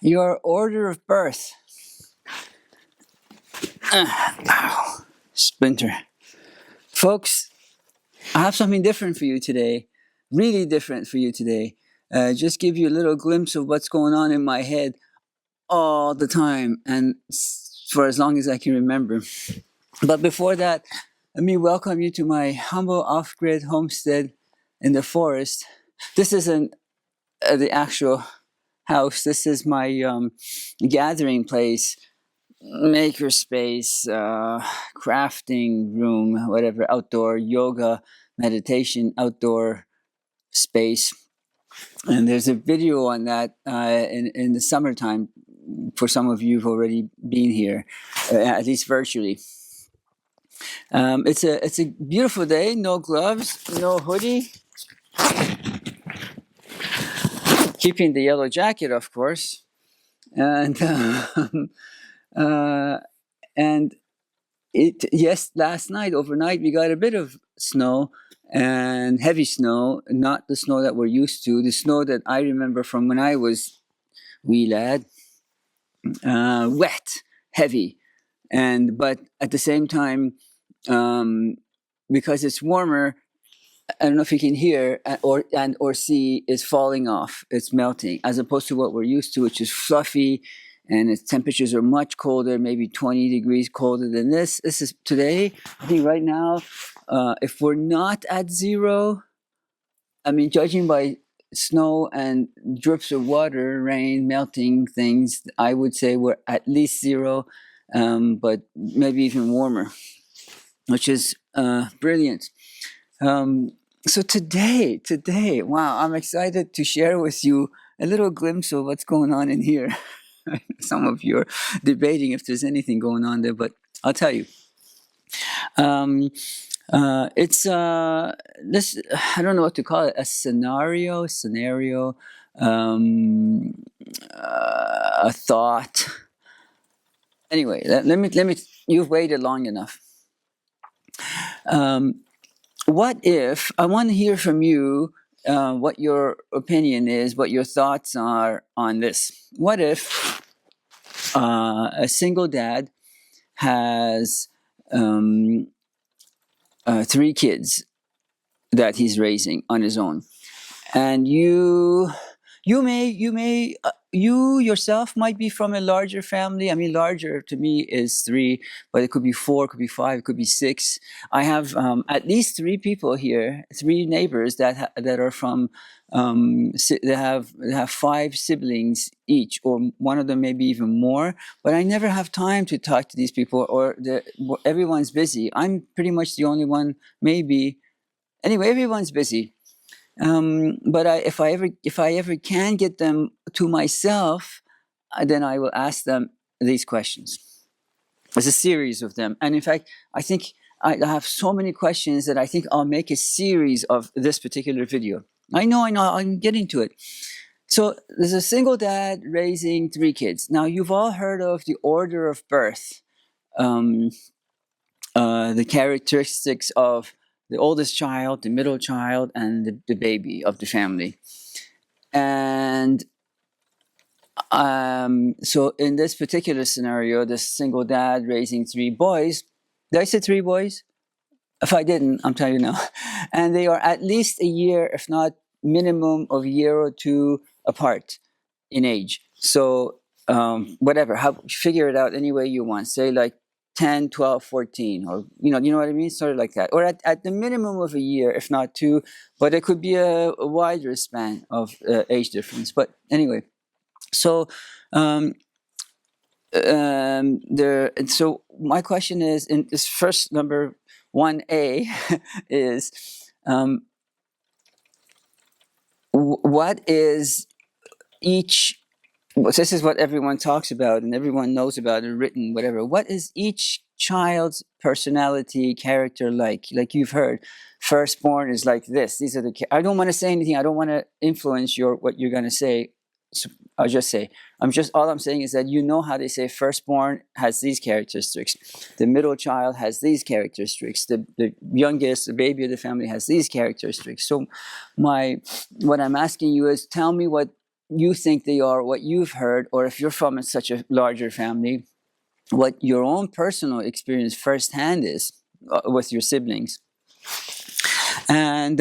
Your order of birth. Ow, splinter. Folks, I have something different for you today. Really different for you today. Just give you a little glimpse of what's going on in my head all the time and for as long as I can remember. But before that, let me welcome you to my humble off-grid homestead in the forest. This isn't the actual house. This is my gathering place, maker space, crafting room, whatever, outdoor yoga, meditation, outdoor space. And there's a video on that in the summertime. For some of you who've already been here, at least virtually. It's a beautiful day. No gloves, no hoodie. Keeping the yellow jacket, of course, and last night, overnight, we got a bit of snow and heavy snow, not the snow that we're used to, the snow that I remember from when I was wee lad, wet, heavy, but at the same time, because it's warmer, I don't know if you can hear or see, it's falling off. It's melting, as opposed to what we're used to, which is fluffy, and its temperatures are much colder, maybe 20 degrees colder than this. This is today, I think right now, if we're not at zero, I mean, judging by snow and drips of water, rain, melting things, I would say we're at least zero, but maybe even warmer, which is brilliant. So today, wow, I'm excited to share with you a little glimpse of what's going on in here. Some of you are debating if there's anything going on there, but I'll tell you. It's this, I don't know what to call it, a scenario, a thought. Anyway, let me, you've waited long enough. What if, I want to hear from you what your opinion is, what your thoughts are on this. What if a single dad has 3 kids that he's raising on his own, and you yourself might be from a larger family. I mean, larger to me is 3, but it could be 4, it could be 5, it could be 6. I have at least 3 people here, 3 neighbors that are from. They have 5 siblings each, or one of them maybe even more. But I never have time to talk to these people, or everyone's busy. I'm pretty much the only one, maybe. Anyway, everyone's busy. But if I ever can get them to myself, then I will ask them these questions. There's a series of them, and in fact, I think I have so many questions that I think I'll make a series of this particular video. I know, I'm getting to it. So there's a single dad raising 3 kids. Now, you've all heard of the order of birth, the characteristics of the oldest child, the middle child, and the baby of the family. And so in this particular scenario, this single dad raising 3 boys, did I say 3 boys? If I didn't, I'm telling you now. And they are at least a year, if not minimum of a year or 2 apart in age. So whatever, figure it out any way you want. Say like 10, 12, 14, or you know what I mean? Sort of like that. Or at the minimum of a year, if not 2, but it could be a wider span of age difference. But anyway, so so my question is, in this first number 1A is, what is each, this is what everyone talks about and everyone knows about and written, whatever. What is each child's personality, character like? Like you've heard, firstborn is like this. These are the, I don't want to say anything. I don't want to influence what you're going to say. So I'll just say, all I'm saying is that you know how they say firstborn has these characteristics. The middle child has these characteristics. The youngest, the baby of the family has these characteristics. So what I'm asking you is, tell me what you think they are, what you've heard, or if you're from such a larger family, what your own personal experience firsthand is with your siblings. And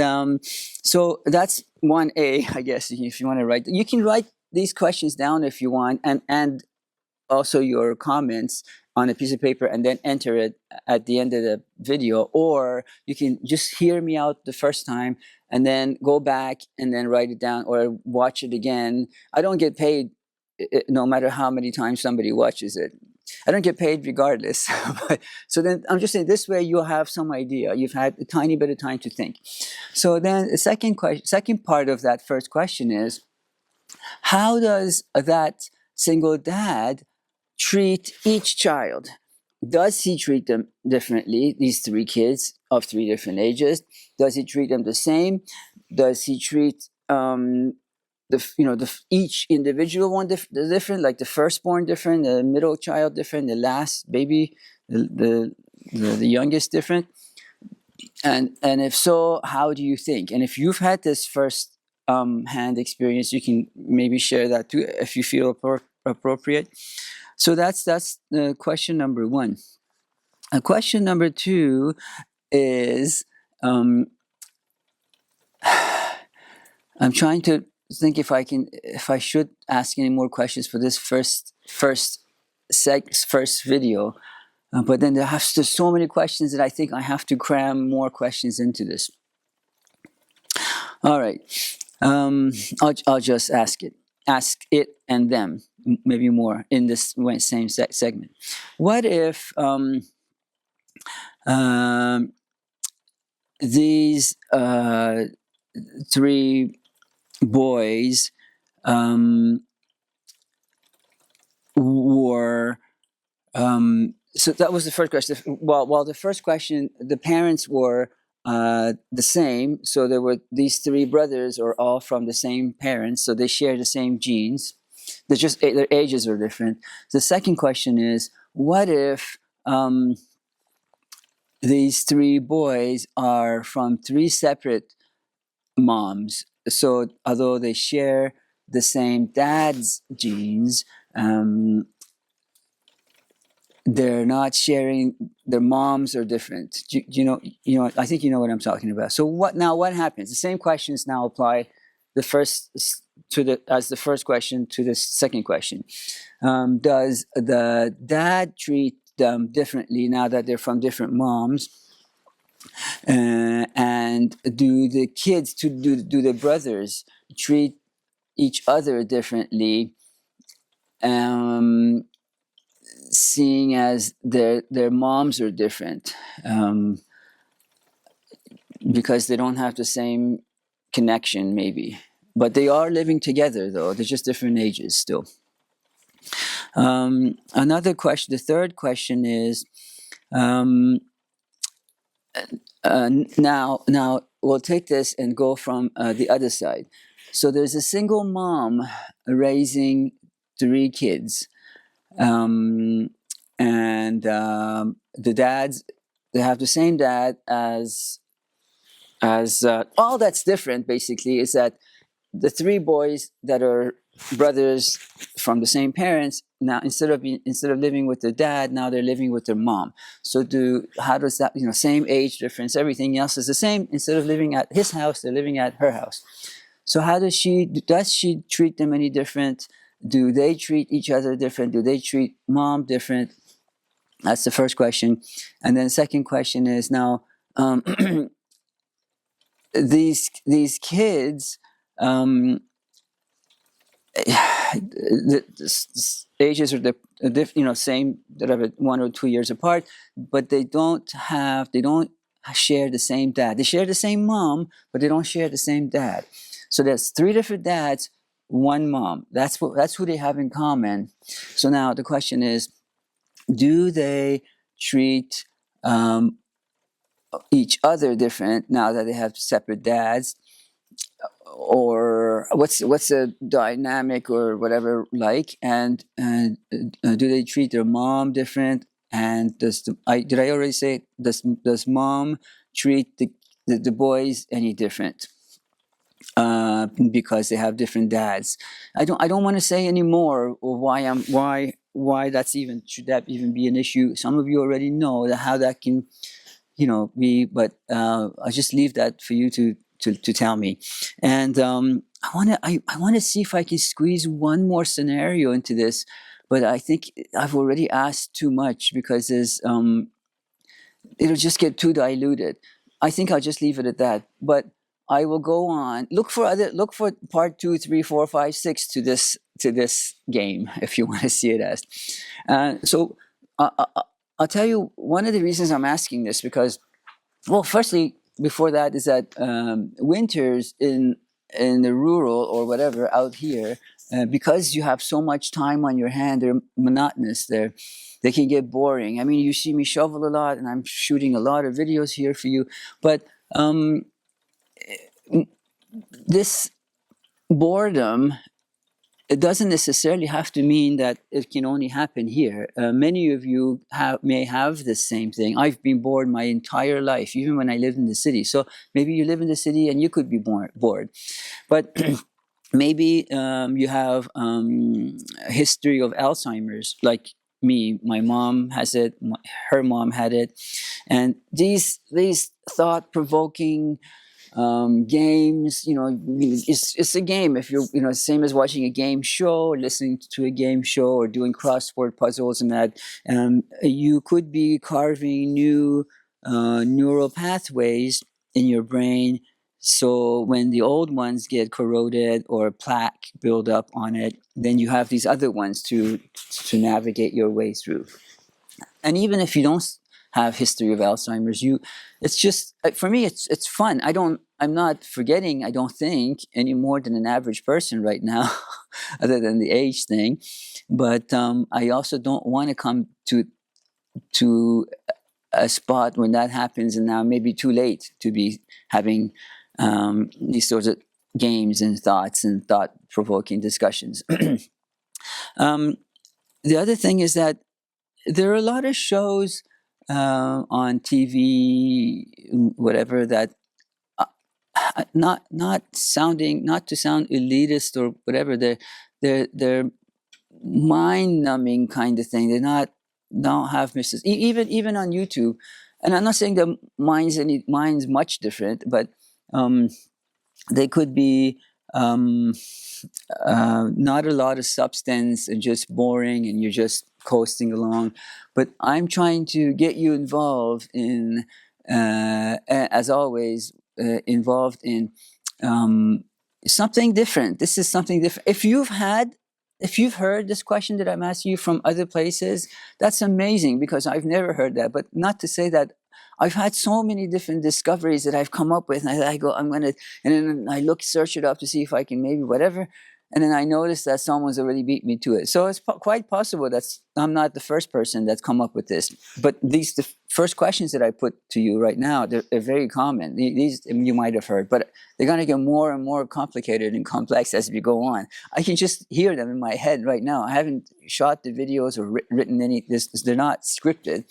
so that's 1A, I guess, if you want to write. You can write these questions down if you want, and also your comments on a piece of paper, and then enter it at the end of the video. Or you can just hear me out the first time and then go back and then write it down, or watch it again. I don't get paid no matter how many times somebody watches it. I don't get paid regardless. So then I'm just saying, this way you'll have some idea. You've had a tiny bit of time to think. So then the second part of that first question is, how does that single dad treat each child? Does he treat them differently, these three kids of three different ages? Does he treat them the same? Does he treat each individual one different, like the firstborn different, the middle child different, the last baby, the youngest different? And if so, how do you think? And if you've had this first hand experience, you can maybe share that too if you feel appropriate. So that's question number one. Question number two is, I'm trying to think if I should ask any more questions for this first video, but then there's so many questions that I think I have to cram more questions into this. All right, I'll just ask it and them, maybe more in this same segment. What if these three boys were so that was the first question. Well, the first question, the parents were the same, so there were these three brothers are all from the same parents, so they share the same genes. They're just their ages are different. The second question is, what if these three boys are from three separate moms? So although they share the same dad's genes, they're not sharing. Their moms are different. You know. I think you know what I'm talking about. So what happens? The same questions now apply the first question to the second question. Does the dad treat them differently now that they're from different moms? And do the kids, do the brothers treat each other differently, seeing as their moms are different, because they don't have the same connection maybe, but they are living together though, they're just different ages still. Another question, the third question is, now we'll take this and go from the other side. So there's a single mom raising three kids, and the dads, they have the same dad as all that's different basically is that the three boys that are brothers from the same parents, now instead of living with their dad, now they're living with their mom. So how does that, same age difference, everything else is the same. Instead of living at his house, they're living at her house. So how does she treat them any different? Do they treat each other different? Do they treat mom different? That's the first question. And then the second question is, now these kids, the ages are same, that are 1 or 2 years apart, but they don't share the same dad. They share the same mom, but they don't share the same dad. So there's three different dads, one mom. That's who they have in common. So now the question is, do they treat each other different now that they have separate dads? Or what's the dynamic or whatever like? And do they treat their mom different? And did I already say, does mom treat the boys any different? because they have different dads. I don't want to say anymore why that's even, should that even be an issue. Some of you already know that how that can, be, but I'll just leave that for you to tell me. And I want to see if I can squeeze one more scenario into this, but I think I've already asked too much because it'll just get too diluted. I think I'll just leave it at that. But I will go on. Look for part 2, 3, 4, 5, 6 to this game if you want to see it as. So I'll tell you one of the reasons I'm asking this, because, well, firstly, before that is that winters in the rural or whatever out here, because you have so much time on your hand, they're monotonous. They can get boring. I mean, you see me shovel a lot, and I'm shooting a lot of videos here for you. But this boredom, it doesn't necessarily have to mean that it can only happen here. Many of you may have the same thing. I've been bored my entire life, even when I lived in the city. So maybe you live in the city and you could be bored. But maybe you have a history of Alzheimer's, like me. My mom has it. Her mom had it. And these thought-provoking games, it's a game. If you're, same as watching a game show, or listening to a game show, or doing crossword puzzles and that, you could be carving new neural pathways in your brain. So when the old ones get corroded or plaque build up on it, then you have these other ones to navigate your way through. And even if you don't have history of Alzheimer's, it's just, for me, it's fun. I'm not forgetting, I don't think, any more than an average person right now, other than the age thing. But I also don't want to come to a spot when that happens, and now maybe too late to be having these sorts of games and thoughts and thought-provoking discussions. The other thing is that there are a lot of shows on TV, whatever, that not to sound elitist or whatever, they're mind-numbing kind of thing. Don't have Mrs. Even on YouTube, and I'm not saying that mine's much different, but they could be not a lot of substance and just boring, and you're just coasting along. But I'm trying to get you involved in, as always, involved in something different. This is something different. If you've heard this question that I'm asking you from other places, that's amazing, because I've never heard that. But not to say that I've had so many different discoveries that I've come up with, and I go, and then I search it up to see if I can maybe whatever, and then I notice that someone's already beat me to it. So it's quite possible that I'm not the first person that's come up with this. But the first questions that I put to you right now, they're very common. These you might have heard, but they're going to get more and more complicated and complex as we go on. I can just hear them in my head right now. I haven't shot the videos or written any. They're not scripted.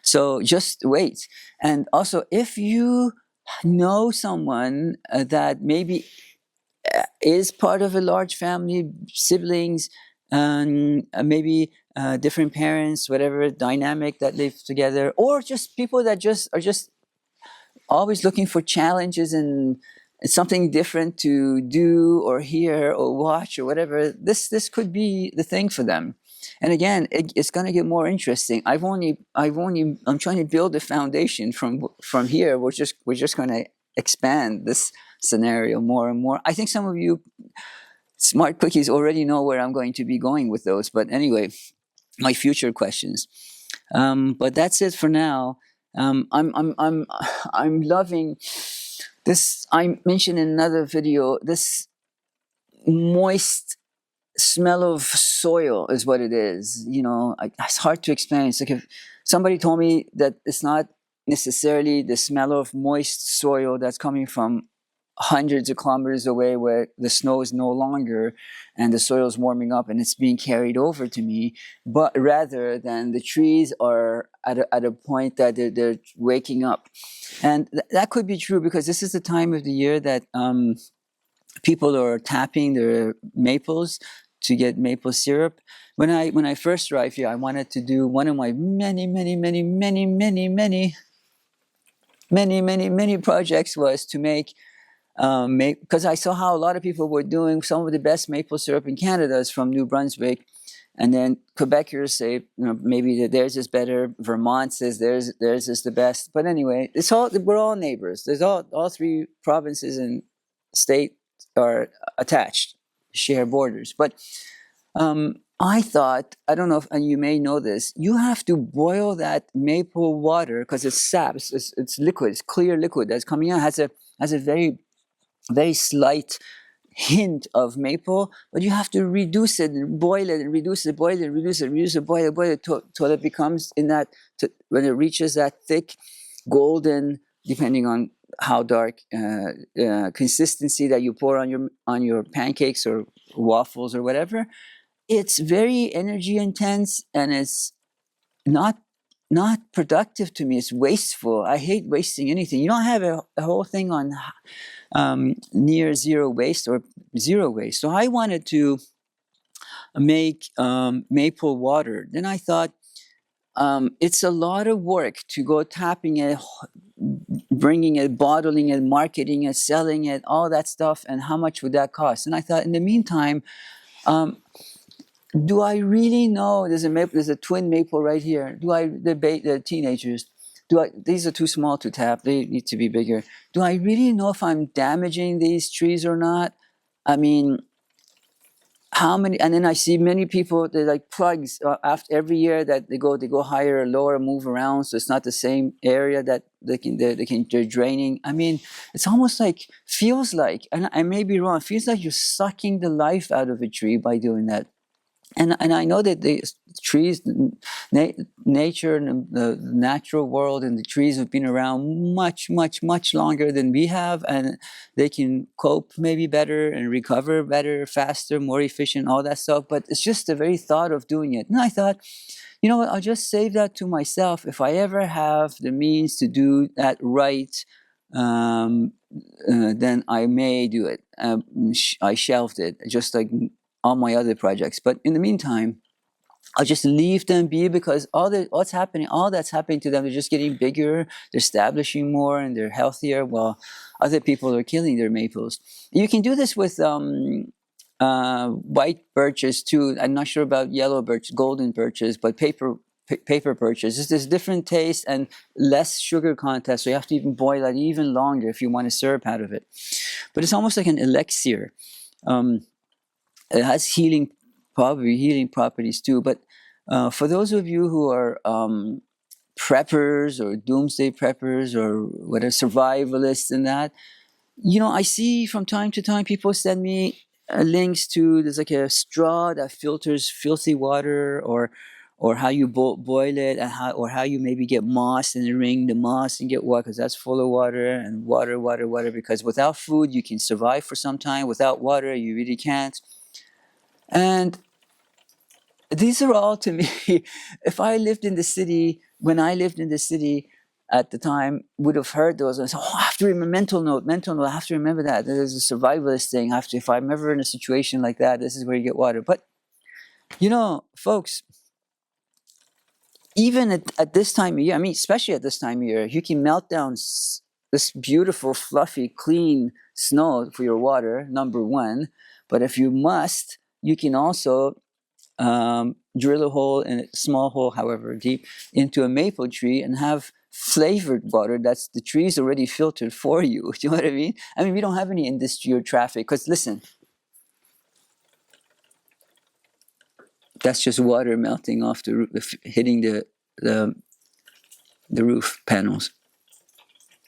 So just wait. And also, if you know someone that maybe is part of a large family, siblings, maybe different parents, whatever dynamic that live together, or just people that are just always looking for challenges and something different to do or hear or watch or whatever, this could be the thing for them. And again, it's going to get more interesting. I'm trying to build a foundation from here. We're just going to expand this scenario more and more. I think some of you smart cookies already know where I'm going to be going with those. But anyway, my future questions. But that's it for now. I'm loving this. I mentioned in another video, this moist smell of soil is what it is. It's hard to explain. It's like if somebody told me that it's not necessarily the smell of moist soil that's coming from hundreds of kilometers away, where the snow is no longer and the soil is warming up and it's being carried over to me, but rather than the trees are at a point that they're waking up. And that could be true because this is the time of the year that people are tapping their maples to get maple syrup. When I first arrived here, I wanted to do one of my many projects was to make because I saw how a lot of people were doing some of the best maple syrup in Canada is from New Brunswick. And then Quebecers say, maybe that theirs is better. Vermont says theirs is the best. But anyway, we're all neighbors. There's all three provinces and state are attached, share borders. But I thought, I don't know if, and you may know this, you have to boil that maple water because it's sap, it's liquid, it's clear liquid that's coming out, has a very, very slight hint of maple, but you have to reduce it and boil it and reduce it, boil it, reduce it, reduce it, boil it till it becomes when it reaches that thick, golden, depending on how dark consistency that you pour on your pancakes or waffles or whatever. It's very energy intense and it's not productive to me. It's wasteful. I hate wasting anything. You don't have a whole thing on near zero waste or zero waste. So I wanted to make maple water. Then I thought it's a lot of work to go tapping it, bringing it, bottling it, marketing it, selling it, all that stuff, and how much would that cost? And I thought, in the meantime, do I really know? There's a twin maple right here. Do I debate the teenagers? These are too small to tap. They need to be bigger. Do I really know if I'm damaging these trees or not? I mean, how many? And then I see many people. They're like plugs. After every year that they go higher or lower, move around, so it's not the same area that they're draining. I mean, it's almost like feels like, and I may be wrong. It feels like you're sucking the life out of a tree by doing that. And I know that the trees, nature, and the natural world, and the trees have been around much longer than we have, and they can cope maybe better and recover better, faster, more efficient, all that stuff. But it's just the very thought of doing it. And I thought, you know what? I'll just save that to myself. If I ever have the means to do that right, then I may do it. I shelved it, just like all my other projects. But in the meantime, I'll just leave them be because all that's happening to them, they're just getting bigger, they're establishing more, and they're healthier, while other people are killing their maples. You can do this with white birches too. I'm not sure about yellow birch, golden birches, but paper birches. There's different taste and less sugar content, so you have to even boil it even longer if you want a syrup out of it. But it's almost like an elixir. It has probably healing properties too. But for those of you who are preppers or doomsday preppers or whatever, survivalists and that, I see from time to time people send me links to, there's like a straw that filters filthy water, or how you boil it, and how you maybe get moss and wring the moss and get water, because that's full of water, and water, because without food you can survive for some time. Without water you really can't. And these are all, to me, if I lived in the city, when I lived in the city at the time, would have heard those and said, I have to remember, mental note, I have to remember that. There's a survivalist thing. If I'm ever in a situation like that, this is where you get water. But, folks, even at this time of year, especially at this time of year, you can melt down this beautiful, fluffy, clean snow for your water, number one. But if you must, you can also drill a hole, in a small hole, however deep, into a maple tree and have flavored water that's the tree's already filtered for you. Do you know what I mean? We don't have any industry or traffic, because listen, that's just water melting off the roof, hitting the roof panels.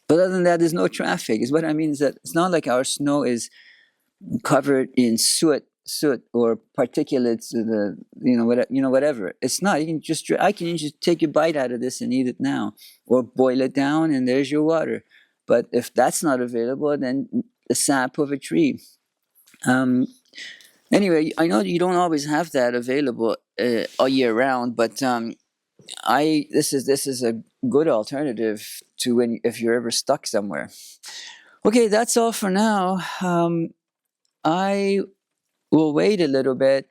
But other than that, there's no traffic. Is what I mean is that it's not like our snow is covered in soot or particulates, whatever. It's not. I can just take a bite out of this and eat it now, or boil it down, and there's your water. But if that's not available, then the sap of a tree. Anyway, I know you don't always have that available all year round, but this is a good alternative to when if you're ever stuck somewhere. Okay, that's all for now. I will wait a little bit,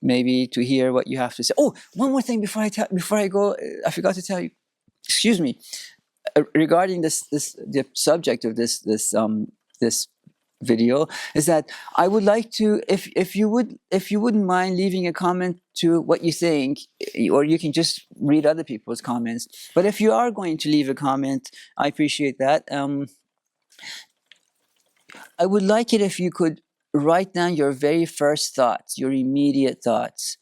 maybe to hear what you have to say. Oh, one more thing before I go, I forgot to tell you. Excuse me, regarding the subject of this video is that I would like to, if you wouldn't mind leaving a comment to what you think, or you can just read other people's comments. But if you are going to leave a comment, I appreciate that. I would like it if you could write down your very first thoughts, your immediate thoughts,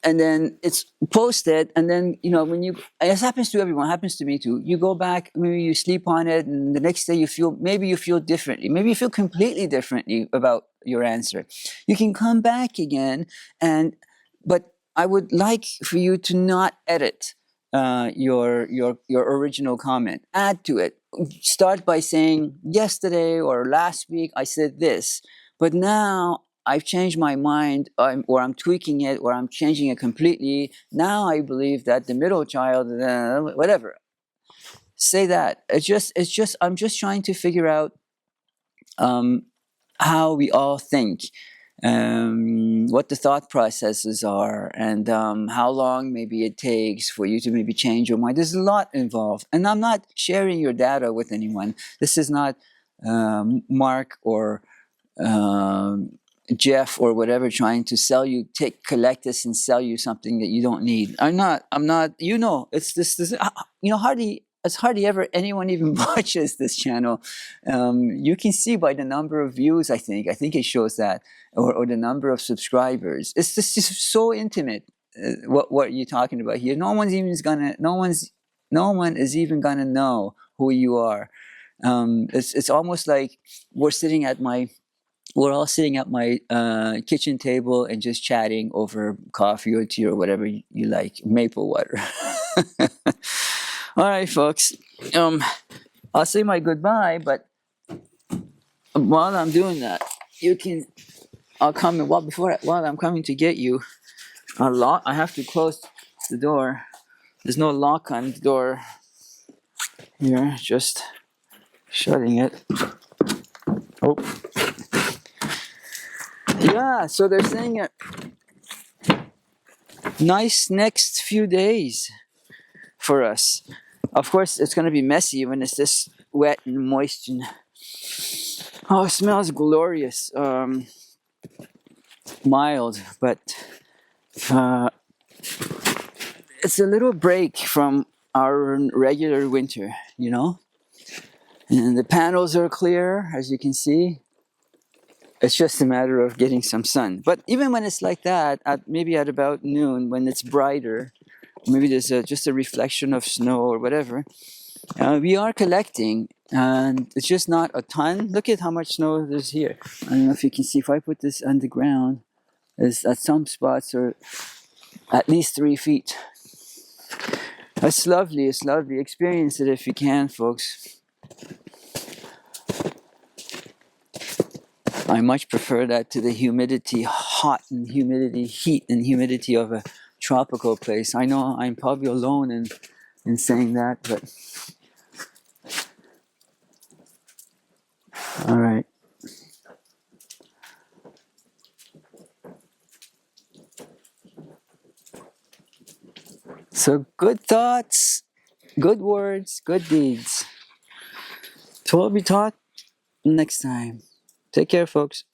and then it's posted, and then when you, this happens to everyone, happens to me too, you go back, maybe you sleep on it, and the next day you feel differently, maybe you feel completely differently about your answer. You can come back again, but I would like for you to not edit your original comment. Add to it. Start by saying, yesterday or last week I said this, but now I've changed my mind, or I'm tweaking it, or I'm changing it completely. Now I believe that the middle child, whatever. Say that. I'm just trying to figure out how we all think, what the thought processes are, and how long maybe it takes for you to maybe change your mind. There's a lot involved, and I'm not sharing your data with anyone. This is not Mark or Jeff or whatever trying to sell you, collect this and sell you something that you don't need. I'm not, it's this hardly ever anyone even watches this channel. You can see by the number of views, I think it shows that, or the number of subscribers. It's just so intimate, what you're talking about here. No one is even gonna know who you are. It's almost like we're all sitting at my kitchen table and just chatting over coffee or tea or whatever you like, maple water. All right, folks. I'll say my goodbye, but while I'm doing that, I'll come and while I'm coming to get you, I have to close the door. There's no lock on the door here, just shutting it. Oh. Yeah, so they're saying a nice next few days for us. Of course, it's going to be messy when it's this wet and moist. And oh, it smells glorious. Mild, but it's a little break from our regular winter, And the panels are clear, as you can see. It's just a matter of getting some sun. But even when it's like that, maybe at about noon, when it's brighter, maybe there's just a reflection of snow or whatever, we are collecting, and it's just not a ton. Look at how much snow there's here. I don't know if you can see. If I put this on the ground, at some spots are at least 3 feet. It's lovely. It's lovely. Experience it if you can, folks. I much prefer that to the humidity, heat and humidity of a tropical place. I know I'm probably alone in saying that, but all right. So good thoughts, good words, good deeds. So we'll be taught next time. Take care, folks.